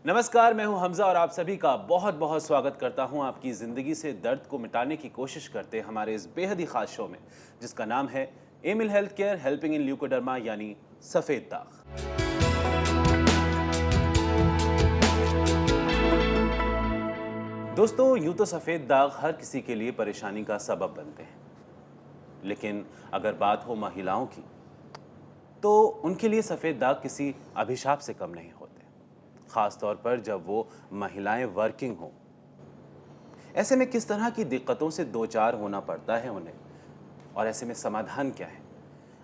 नमस्कार, मैं हूं हमजा और आप सभी का बहुत बहुत स्वागत करता हूं आपकी ज़िंदगी से दर्द को मिटाने की कोशिश करते हमारे इस बेहद ही खास शो में, जिसका नाम है Amil health care helping in leucoderma यानी सफ़ेद दाग। दोस्तों, यूं तो सफ़ेद दाग हर किसी के लिए परेशानी का सबब बनते हैं, लेकिन अगर बात हो महिलाओं की तो उनके लिए सफ़ेद दाग किसी अभिशाप से कम नहीं होते, ख़ास तौर पर जब वो महिलाएं वर्किंग हों। ऐसे में किस तरह की दिक्कतों से दो चार होना पड़ता है उन्हें, और ऐसे में समाधान क्या है,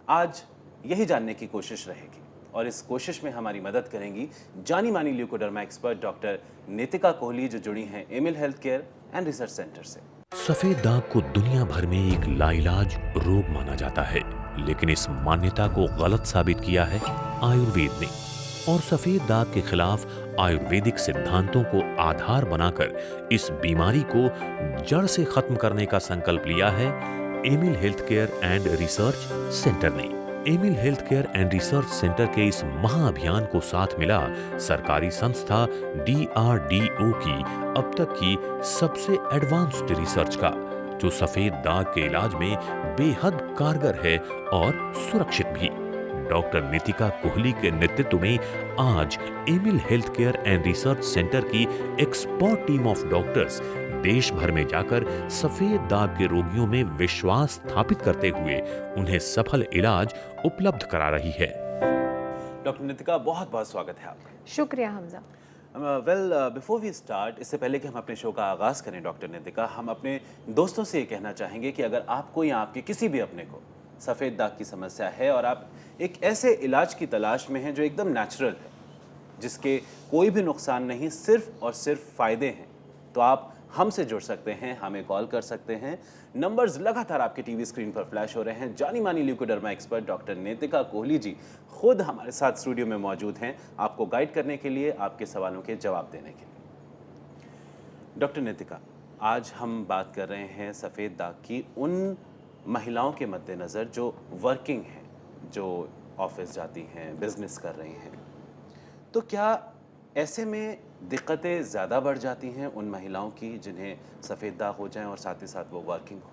आज यही जानने की कोशिश रहेगी। और इस कोशिश में हमारी मदद करेंगी जानी मानी leucoderma expert doctor Nitika Kohli, जो जुड़ी हैं Amil health care and research centre से। सफेद दाग को दुनिया भर में एक लाइलाज रोग माना जाता है, लेकिन इस मान्यता को गलत साबित किया है आयुर्वेद ने। और सफेद दाग के खिलाफ आयुर्वेदिक सिद्धांतों को आधार बनाकर इस बीमारी को जड़ से खत्म करने का संकल्प लिया है Amil health care and research centre ने। Amil health care and research centre के इस महाअभियान को साथ मिला सरकारी संस्था DRDO की अब तक की सबसे एडवांस्ड रिसर्च का, जो सफेद दाग के इलाज में बेहद कारगर है और सुरक्षित भी। डॉक्टर नितिका कोहली के नेतृत्व में आज Amil health care and research centre की एक्सपर्ट टीम ऑफ डॉक्टर्स देश भर में जाकर सफेद दाग के रोगियों में विश्वास स्थापित करते हुए उन्हें सफल इलाज उपलब्ध करा रही है। डॉक्टर नितिका, बहुत बहुत स्वागत है आपका। शुक्रिया हमजा। बिफोर वी स्टार्ट, इससे पहले कि हम अपने शो का आगाज़ करें डॉक्टर नितिका, हम अपने दोस्तों से ये कहना चाहेंगे कि अगर आपको या आपके किसी भी अपने को सफ़ेद दाग की समस्या है और आप एक ऐसे इलाज की तलाश में हैं जो एकदम नेचुरल है, जिसके कोई भी नुकसान नहीं, सिर्फ और सिर्फ फ़ायदे हैं, तो आप हमसे जुड़ सकते हैं, हमें कॉल कर सकते हैं। नंबर्स लगातार आपके टीवी स्क्रीन पर फ्लैश हो रहे हैं। जानी मानी leucoderma expert doctor Nitika Kohli ji खुद हमारे साथ स्टूडियो में मौजूद हैं, आपको गाइड करने के लिए, आपके सवालों के जवाब देने के लिए। डॉक्टर नितिका, आज हम बात कर रहे हैं सफ़ेद दाग की उन महिलाओं के मद्देनज़र जो वर्किंग हैं, जो ऑफिस जाती हैं, बिजनेस कर रही हैं। तो क्या ऐसे में दिक्कतें ज़्यादा बढ़ जाती हैं उन महिलाओं की जिन्हें सफ़ेद दाग हो जाएं और साथ ही साथ वो वर्किंग हो?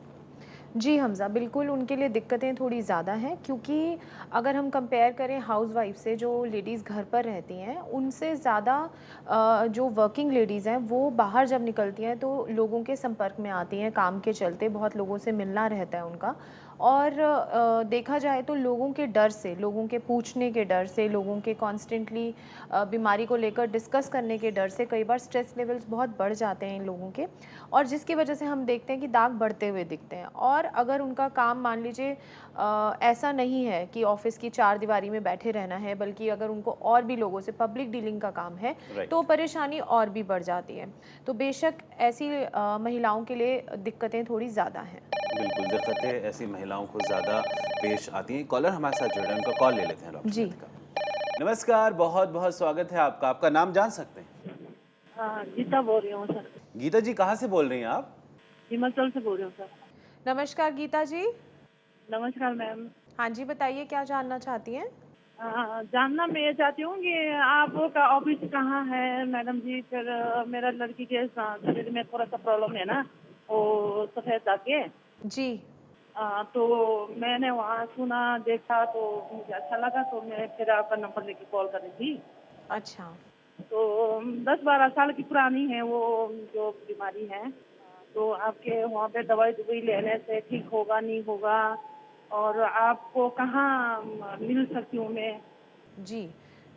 जी हमज़ा, बिल्कुल उनके लिए दिक्कतें थोड़ी ज़्यादा हैं, क्योंकि अगर हम कंपेयर करें हाउसवाइफ से, जो लेडीज़ घर पर रहती हैं, उनसे ज़्यादा जो वर्किंग लेडीज़ हैं वो बाहर जब निकलती हैं तो लोगों के संपर्क में आती हैं, काम के चलते बहुत लोगों से मिलना रहता है उनका। और देखा जाए तो लोगों के डर से, लोगों के पूछने के डर से, लोगों के कॉन्स्टेंटली बीमारी को लेकर डिस्कस करने के डर से कई बार स्ट्रेस लेवल्स बहुत बढ़ जाते हैं इन लोगों के, और जिसकी वजह से हम देखते हैं कि दाग बढ़ते हुए दिखते हैं। और अगर उनका काम मान लीजिए ऐसा नहीं है कि ऑफिस की चार दीवारी में बैठे रहना है, बल्कि अगर उनको और भी लोगों से पब्लिक डीलिंग का काम है, तो परेशानी और भी बढ़ जाती है। तो बेशक ऐसी महिलाओं के लिए दिक्कतें थोड़ी ज़्यादा हैं। बिल्कुल, दिक्कतें ऐसी महिलाओं को ज़्यादा पेश आती हैं। कॉलर हमारे साथ जुड़ रहे हैं, उनका कॉल ले लेते हैं डॉक्टर जी नितिका। नमस्कार, बहुत बहुत स्वागत है आपका। आपका नाम जान सकते हैं? हाँ, गीता बोल रही हूँ सर। गीता जी, कहाँ से बोल रही हैं आप? हिमाचल से बोल रही हूँ सर। नमस्कार गीता जी। नमस्कार मैम। हाँ जी, बताइए क्या जानना चाहती हैं? जानना मैं ये चाहती हूँ कि आपका ऑफिस कहाँ है मैडम जी। फिर मेरा लड़की के शरीर में थोड़ा सा प्रॉब्लम है ना, वो सफेद दाग के। जी तो मैंने वहाँ सुना, देखा, तो मुझे अच्छा लगा, तो मैं फिर आपका नंबर लेके कॉल कर रही थी। अच्छा। तो 10-12 साल की पुरानी है वो जो बीमारी है। तो आपके वहाँ पे दवाई लेने से ठीक होगा नहीं होगा, और आपको कहाँ मिल सकती हूँ मैं? जी,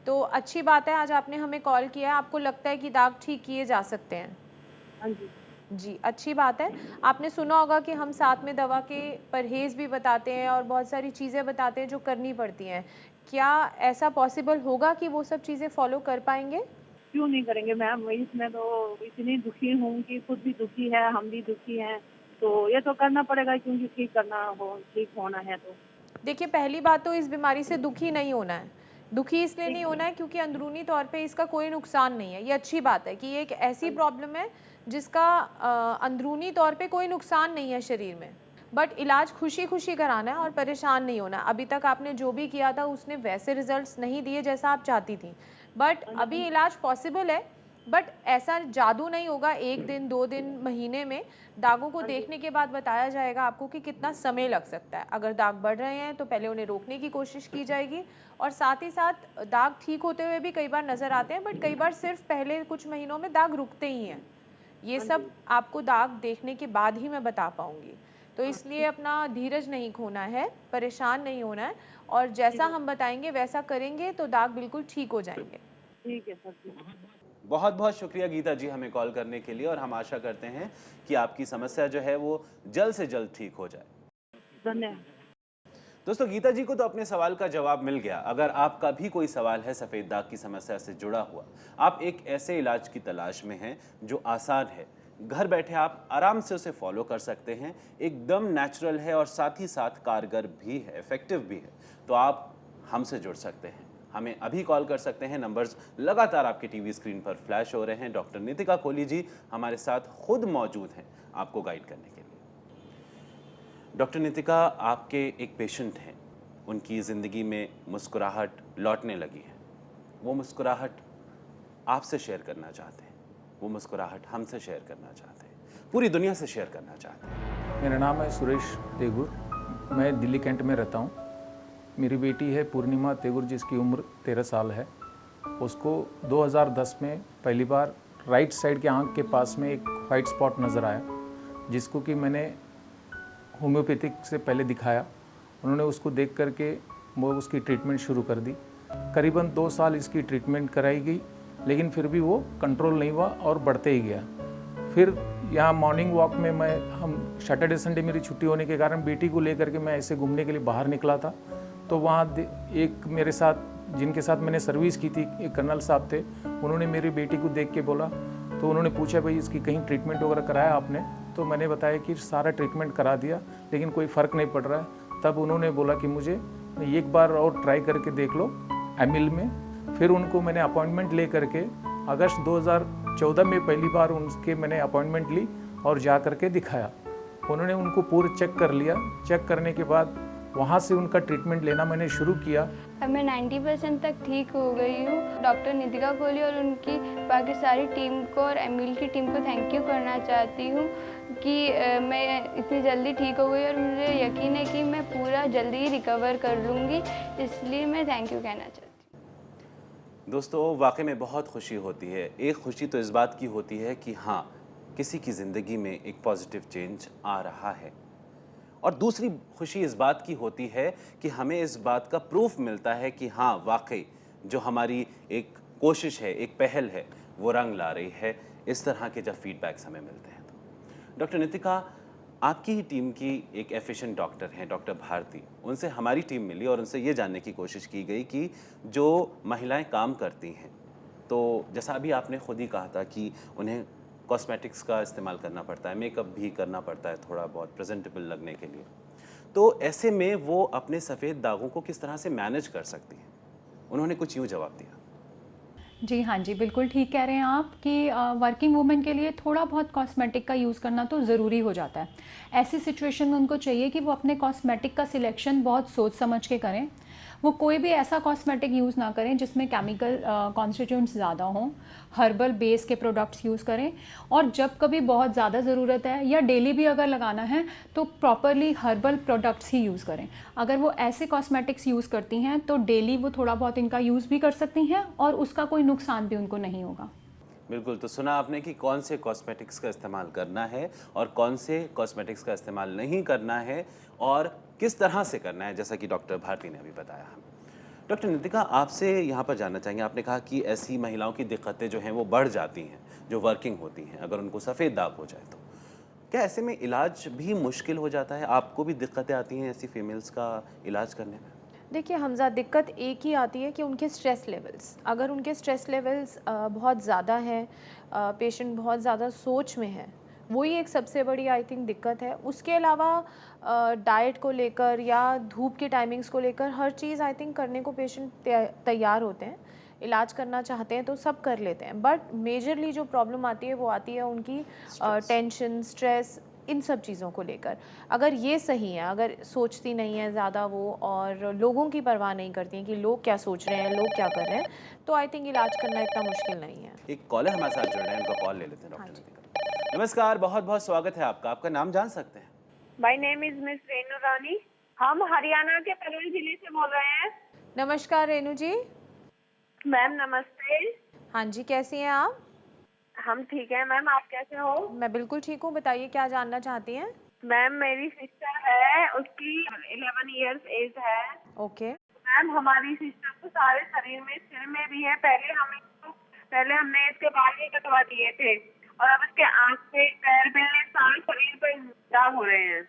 तो अच्छी बात है आज आपने हमें कॉल किया है। आपको लगता है कि दाग ठीक किए जा सकते हैं? हाँ जी। जी, अच्छी बात है। आपने सुना होगा कि हम साथ में दवा के परहेज़ भी बताते हैं और बहुत सारी चीज़ें बताते हैं जो करनी पड़ती हैं। क्या ऐसा पॉसिबल होगा कि वो सब चीज़ें फ़ॉलो कर पाएँगे? क्यों नहीं करेंगे मैम, इसमें तो इतनी दुखी हूँ कि खुद भी दुखी है, हम भी दुखी हैं। तो ये तो करना पड़ेगा, क्योंकि ठीक होना है तो। देखिए, पहली बात तो इस बीमारी से दुखी नहीं होना है। दुखी इसलिए नहीं होना है क्योंकि अंदरूनी तौर पे इसका कोई नुकसान नहीं है। ये अच्छी बात है कि ये एक ऐसी प्रॉब्लम है जिसका अंदरूनी तौर पे कोई नुकसान नहीं है शरीर में। बट इलाज खुशी-खुशी कराना है और परेशान नहीं होना है। अभी तक आपने जो भी किया था उसने वैसे रिजल्ट्स नहीं दिए जैसा आप चाहती थी। बट अभी इलाज पॉसिबल है बट ऐसा जादू नहीं होगा 1 दिन 2 दिन महीने में। दागों को देखने के बाद बताया जाएगा आपको कि कितना समय लग सकता है। अगर दाग बढ़ रहे हैं तो पहले उन्हें रोकने की कोशिश की जाएगी, और साथ ही साथ दाग ठीक होते हुए भी कई बार नज़र आते हैं, बट कई बार सिर्फ पहले कुछ महीनों में दाग रुकते ही हैं। ये सब आपको दाग देखने के बाद ही मैं बता पाऊँगी। तो इसलिए अपना धीरज नहीं खोना है, परेशान नहीं होना है, और जैसा हम बताएंगे वैसा करेंगे तो दाग बिल्कुल ठीक हो जाएंगे। ठीक है सर जी। बहुत बहुत शुक्रिया गीता जी हमें कॉल करने के लिए, और हम आशा करते हैं कि आपकी समस्या जो है वो जल्द से जल्द ठीक हो जाए। धन्यवाद। दोस्तों, गीता जी को तो अपने सवाल का जवाब मिल गया। अगर आपका भी कोई सवाल है सफ़ेद दाग की समस्या से जुड़ा हुआ, आप एक ऐसे इलाज की तलाश में हैं जो आसान है, घर बैठे आप आराम से उसे फॉलो कर सकते हैं, एकदम नेचुरल है और साथ ही साथ कारगर भी है, इफेक्टिव भी है, तो आप हमसे जुड़ सकते हैं। हमें अभी कॉल कर सकते हैं, नंबर्स लगातार आपके टीवी स्क्रीन पर फ्लैश हो रहे हैं। डॉक्टर नितिका कोहली जी हमारे साथ खुद मौजूद हैं आपको गाइड करने के लिए। डॉक्टर नितिका, आपके एक पेशेंट हैं, उनकी ज़िंदगी में मुस्कुराहट लौटने लगी है। वो मुस्कुराहट आपसे शेयर करना चाहते हैं, वो मुस्कुराहट हमसे शेयर करना चाहते हैं, पूरी दुनिया से शेयर करना चाहते हैं। मेरा नाम है सुरेश तेगुर, मैं दिल्ली कैंट में रहता हूँ। मेरी बेटी है पूर्णिमा तेगुर, जिसकी उम्र 13 साल है। उसको 2010 में पहली बार राइट साइड के आंख के पास में एक वाइट स्पॉट नज़र आया, जिसको कि मैंने होम्योपैथिक से पहले दिखाया। उन्होंने उसको देख करके वो उसकी ट्रीटमेंट शुरू कर दी। करीबन 2 साल इसकी ट्रीटमेंट कराई गई, लेकिन फिर भी वो कंट्रोल नहीं हुआ और बढ़ते ही गया। फिर यहाँ मॉर्निंग वॉक में हम सैटरडे संडे मेरी छुट्टी होने के कारण बेटी को लेकर के मैं ऐसे घूमने के लिए बाहर निकला था, तो वहाँ एक मेरे साथ जिनके साथ मैंने सर्विस की थी, एक कर्नल साहब थे। उन्होंने मेरी बेटी को देख के बोला, तो उन्होंने पूछा भाई इसकी कहीं ट्रीटमेंट वगैरह कराया आपने? तो मैंने बताया कि सारा ट्रीटमेंट करा दिया, लेकिन कोई फ़र्क नहीं पड़ रहा है। तब उन्होंने बोला कि मुझे एक बार और ट्राई करके देख लो एमिल में। फिर उनको मैंने अपॉइंटमेंट ले करके अगस्त 2014 में पहली बार उनके मैंने अपॉइंटमेंट ली और जा करके दिखाया। उन्होंने उनको पूरा चेक कर लिया। चेक करने के बाद वहाँ से उनका ट्रीटमेंट लेना मैंने शुरू किया। अब मैं 90% तक ठीक हो गई हूँ। डॉक्टर नितिका कोहली और उनकी बाकी सारी टीम को और एमिल की टीम को थैंक यू करना चाहती हूँ कि मैं इतनी जल्दी ठीक हो गई, और मुझे यकीन है कि मैं पूरा जल्दी ही रिकवर कर लूँगी, इसलिए मैं थैंक यू कहना चाहती हूँ। दोस्तों, वाकई में बहुत खुशी होती है। एक खुशी तो इस बात की होती है कि हाँ, किसी की ज़िंदगी में एक पॉजिटिव चेंज आ रहा है, और दूसरी खुशी इस बात की होती है कि हमें इस बात का प्रूफ मिलता है कि हाँ, वाकई जो हमारी एक कोशिश है, एक पहल है, वो रंग ला रही है। इस तरह के जब फीडबैक्स हमें मिलते हैं तो डॉक्टर नितिका, आपकी ही टीम की एक एफिशिएंट डॉक्टर हैं, डॉक्टर भारती, उनसे हमारी टीम मिली और उनसे ये जानने की कोशिश की गई कि जो महिलाएं काम करती हैं, तो जैसा अभी आपने खुद ही कहा था कि उन्हें कॉस्मेटिक्स का इस्तेमाल करना पड़ता है, मेकअप भी करना पड़ता है थोड़ा बहुत प्रेजेंटेबल लगने के लिए, तो ऐसे में वो अपने सफ़ेद दागों को किस तरह से मैनेज कर सकती हैं? उन्होंने कुछ यूँ जवाब दिया। जी हाँ जी, बिल्कुल ठीक कह रहे हैं आप कि वर्किंग वुमेन के लिए थोड़ा बहुत कॉस्मेटिक का यूज़ करना तो ज़रूरी हो जाता है। ऐसी सिचुएशन में उनको चाहिए कि वो अपने कॉस्मेटिक का सिलेक्शन बहुत सोच समझ के करें। वो कोई भी ऐसा कॉस्मेटिक यूज़ ना करें जिसमें केमिकल कॉन्स्टिट्यूएंट्स ज़्यादा हों। हर्बल बेस के प्रोडक्ट्स यूज़ करें, और जब कभी बहुत ज़्यादा ज़रूरत है या डेली भी अगर लगाना है तो प्रॉपरली हर्बल प्रोडक्ट्स ही यूज़ करें। अगर वो ऐसे कॉस्मेटिक्स यूज़ करती हैं तो डेली वो थोड़ा बहुत इनका यूज़ भी कर सकती हैं और उसका कोई नुकसान भी उनको नहीं होगा। बिल्कुल, तो सुना आपने कि कौन से कॉस्मेटिक्स का इस्तेमाल करना है और कौन से कॉस्मेटिक्स का इस्तेमाल नहीं करना है, और किस तरह से करना है, जैसा कि डॉक्टर भारती ने अभी बताया हमें। डॉक्टर नितिका, आपसे यहाँ पर जानना चाहेंगे, आपने कहा कि ऐसी महिलाओं की दिक्कतें जो हैं वो बढ़ जाती हैं जो वर्किंग होती हैं, अगर उनको सफ़ेद दाग हो जाए तो क्या ऐसे में इलाज भी मुश्किल हो जाता है? आपको भी दिक्कतें आती हैं ऐसी फीमेल्स का इलाज करने में? देखिए हमजा, दिक्कत एक ही आती है कि उनके स्ट्रेस लेवल्स, अगर उनके स्ट्रेस लेवल्स बहुत ज़्यादा हैं, पेशेंट बहुत ज़्यादा सोच में है, वही एक सबसे बड़ी आई थिंक दिक्कत है। उसके अलावा डाइट को लेकर या धूप की टाइमिंग्स को लेकर हर चीज़ आई थिंक करने को पेशेंट तैयार होते हैं, इलाज करना चाहते हैं तो सब कर लेते हैं, बट मेजरली जो प्रॉब्लम आती है वो आती है उनकी टेंशन, स्ट्रेस। इन सब चीज़ों को लेकर। अगर ये सही है, अगर सोचती नहीं है ज़्यादा वो और लोगों की परवाह नहीं करती हैं कि लोग क्या सोच रहे हैं, लोग क्या कर रहे हैं, तो आई थिंक इलाज करना इतना मुश्किल नहीं है। एक कॉलर हमारे साथ जुड़ रहे हैं, उनका कॉल ले लेते हैं हाँ डॉक्टर जी। नितिका। नमस्कार, बहुत बहुत स्वागत है आपका। आपका नाम जान सकते हैं? My name is Miss Renu Rani. हम हरियाणा के पनवेल जिले से बोल रहे हैं। नमस्कार रेनू जी। मैम नमस्ते। हाँ जी, कैसी हैं आप? हम ठीक हैं मैम, आप कैसे हो? मैं बिल्कुल ठीक हूँ, बताइए क्या जानना चाहती हैं? मैम मेरी सिस्टर है, उसकी 11 इयर्स एज है। ओके। मैम हमारी सिस्टर को सारे शरीर में, सिर में भी है। पहले हमने इसके बाल ही कटवा दिए थे और अब इसके आँख पे, पैर पे, सारे शरीर पे दाग हो रहे हैं।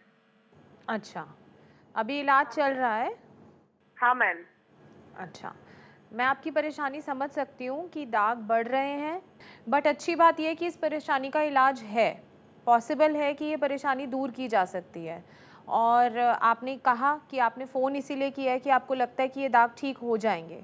अच्छा, अभी इलाज चल रहा है? हाँ मैम। अच्छा, मैं आपकी परेशानी समझ सकती हूँ कि दाग बढ़ रहे हैं, बट अच्छी बात यह है कि इस परेशानी का इलाज है। पॉसिबल है कि ये परेशानी दूर की जा सकती है। और आपने कहा कि आपने फ़ोन इसीलिए किया है कि आपको लगता है कि ये दाग ठीक हो जाएंगे।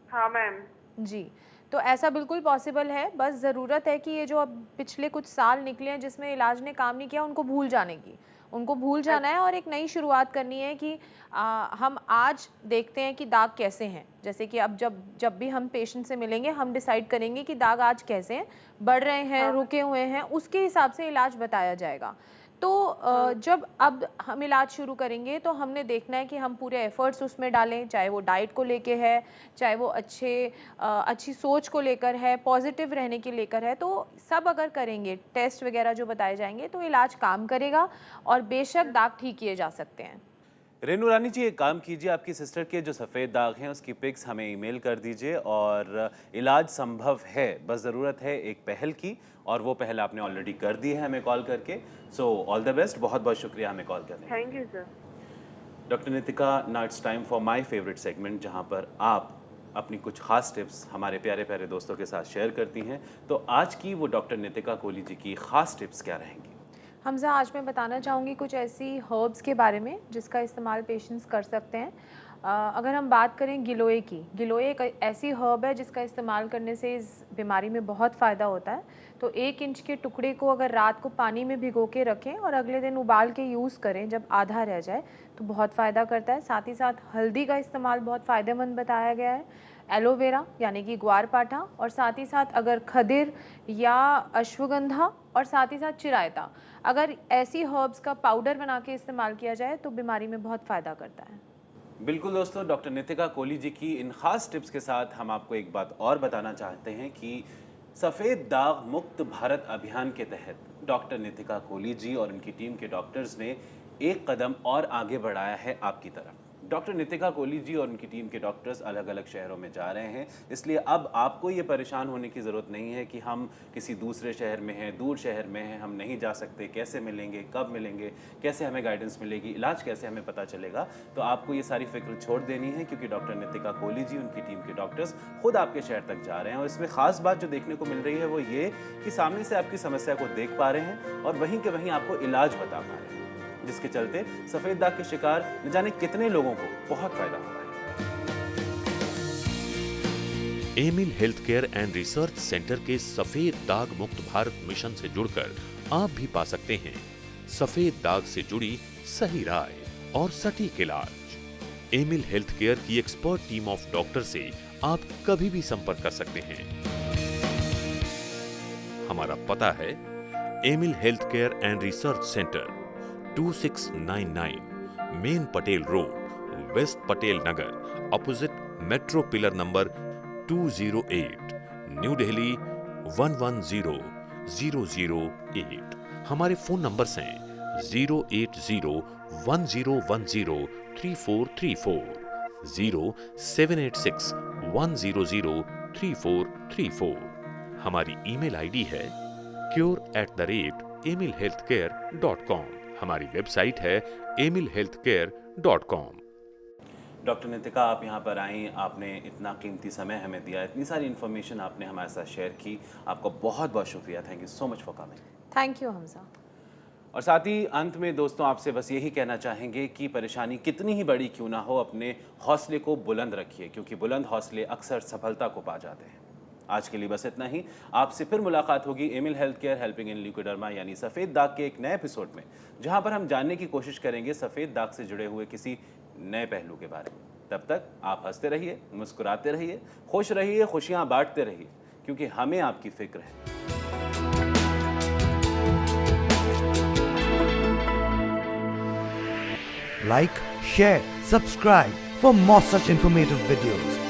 हाँ मैम। जी, तो ऐसा बिल्कुल पॉसिबल है। बस ज़रूरत है कि ये जो अब पिछले कुछ साल निकले हैं जिसमें इलाज ने काम नहीं किया, उनको भूल जाने की। उनको भूल जाना है और एक नई शुरुआत करनी है कि हम आज देखते हैं कि दाग कैसे हैं। जैसे कि अब जब भी हम पेशेंट से मिलेंगे, हम डिसाइड करेंगे कि दाग आज कैसे हैं, बढ़ रहे हैं, रुके हुए हैं, उसके हिसाब से इलाज बताया जाएगा। तो जब अब हम इलाज शुरू करेंगे तो हमने देखना है कि हम पूरे एफर्ट्स उसमें डालें, चाहे वो डाइट को लेके है, चाहे वो अच्छी सोच को लेकर है, पॉजिटिव रहने के लेकर है। तो सब अगर करेंगे, टेस्ट वगैरह जो बताए जाएंगे, तो इलाज काम करेगा और बेशक दाग ठीक किए जा सकते हैं। रेनू रानी जी, एक काम कीजिए, आपकी सिस्टर के जो सफ़ेद दाग हैं उसकी पिक्स हमें ईमेल कर दीजिए और इलाज संभव है। बस ज़रूरत है एक पहल की, और वो पहल आपने ऑलरेडी कर दी है हमें कॉल करके। सो ऑल द बेस्ट, बहुत बहुत शुक्रिया हमें कॉल करने। Thank you sir. Doctor Nitika, now it's time for my favourite segment, जहाँ पर आप अपनी कुछ खास टिप्स हमारे प्यारे प्यारे दोस्तों के साथ शेयर करती हैं। तो आज की वो डॉक्टर नितिका कोहली जी की खास टिप्स क्या रहेंगी? हमज़ा, आज मैं बताना चाहूँगी कुछ ऐसी हर्ब्स के बारे में जिसका इस्तेमाल पेशेंट्स कर सकते हैं। अगर हम बात करें गिलोय की, गिलोय एक ऐसी हर्ब है जिसका इस्तेमाल करने से इस बीमारी में बहुत फ़ायदा होता है। तो 1 इंच के टुकड़े को अगर रात को पानी में भिगो के रखें और अगले दिन उबाल के यूज़ करें, जब आधा रह जाए, तो बहुत फ़ायदा करता है। साथ ही साथ हल्दी का इस्तेमाल बहुत फ़ायदेमंद बताया गया है, एलोवेरा यानी कि ग्वारपाठा, और साथ ही साथ अगर खदिर या अश्वगंधा और साथ ही साथ चिरायता, अगर ऐसी हर्ब्स का पाउडर बना के इस्तेमाल किया जाए तो बीमारी में बहुत फ़ायदा करता है। बिल्कुल दोस्तों, डॉक्टर नितिका कोहली जी की इन खास टिप्स के साथ हम आपको एक बात और बताना चाहते हैं कि सफ़ेद दाग मुक्त भारत अभियान के तहत डॉक्टर नितिका कोहली जी और उनकी टीम के डॉक्टर्स ने एक कदम और आगे बढ़ाया है आपकी तरफ। डॉक्टर नितिका कोहली जी और उनकी टीम के डॉक्टर्स अलग अलग शहरों में जा रहे हैं, इसलिए अब आपको ये परेशान होने की ज़रूरत नहीं है कि हम किसी दूसरे शहर में हैं, दूर शहर में हैं, हम नहीं जा सकते, कैसे मिलेंगे, कब मिलेंगे, कैसे हमें गाइडेंस मिलेगी, इलाज कैसे हमें पता चलेगा। तो आपको ये सारी फिक्र छोड़ देनी है, क्योंकि डॉक्टर नितिका कोहली जी, उनकी टीम के डॉक्टर्स खुद आपके शहर तक जा रहे हैं। और इसमें ख़ास बात जो देखने को मिल रही है वो ये कि सामने से आपकी समस्या को देख पा रहे हैं और वहीं के वहीं आपको इलाज बता पा रहे हैं, जिसके चलते सफ़ेद दाग के शिकार न जाने कितने लोगों को बहुत फायदा हो रहा है। Amil health care and research centre के सफेद दाग मुक्त भारत मिशन से जुड़कर आप भी पा सकते हैं सफेद दाग से जुड़ी सही राय और सटीक इलाज। एमिल हेल्थ केयर की एक्सपर्ट टीम ऑफ डॉक्टर से आप कभी भी संपर्क कर सकते हैं। हमारा पता है Amil health care and research centre, 2699 main Patel road, west Patel Nagar, opposite metro pillar number 208, new Delhi 110008। हमारे फोन नंबर्स हैं 08010103434, 078610033434। हमारी ईमेल आईडी है cure@amilhealthcare.com। हमारी वेबसाइट है amilhealthcare.com। डॉक्टर नितिका, आप यहाँ पर आई, आपने इतना कीमती समय हमें दिया, इतनी सारी इन्फॉर्मेशन आपने हमारे साथ शेयर की, आपका बहुत बहुत शुक्रिया। Thank you so much for coming. Thank you Hamza. और साथ ही अंत में दोस्तों आपसे बस यही कहना चाहेंगे कि परेशानी कितनी ही बड़ी क्यों ना हो, अपने हौसले को बुलंद रखिए, क्योंकि बुलंद हौसले अक्सर सफलता को पा जाते हैं। आज के लिए बस इतना ही। आपसे फिर मुलाकात होगी Amil health care helping in leucoderma यानी सफ़ेद दाग के एक नए एपिसोड में, जहां पर हम जानने की कोशिश करेंगे सफ़ेद दाग से जुड़े हुए किसी नए पहलू के बारे में। तब तक आप हंसते रहिए, मुस्कुराते रहिए, खुश रहिए, खुशियां बांटते रहिए, क्योंकि हमें आपकी फिक्र है। Like, share, subscribe for more such informative videos.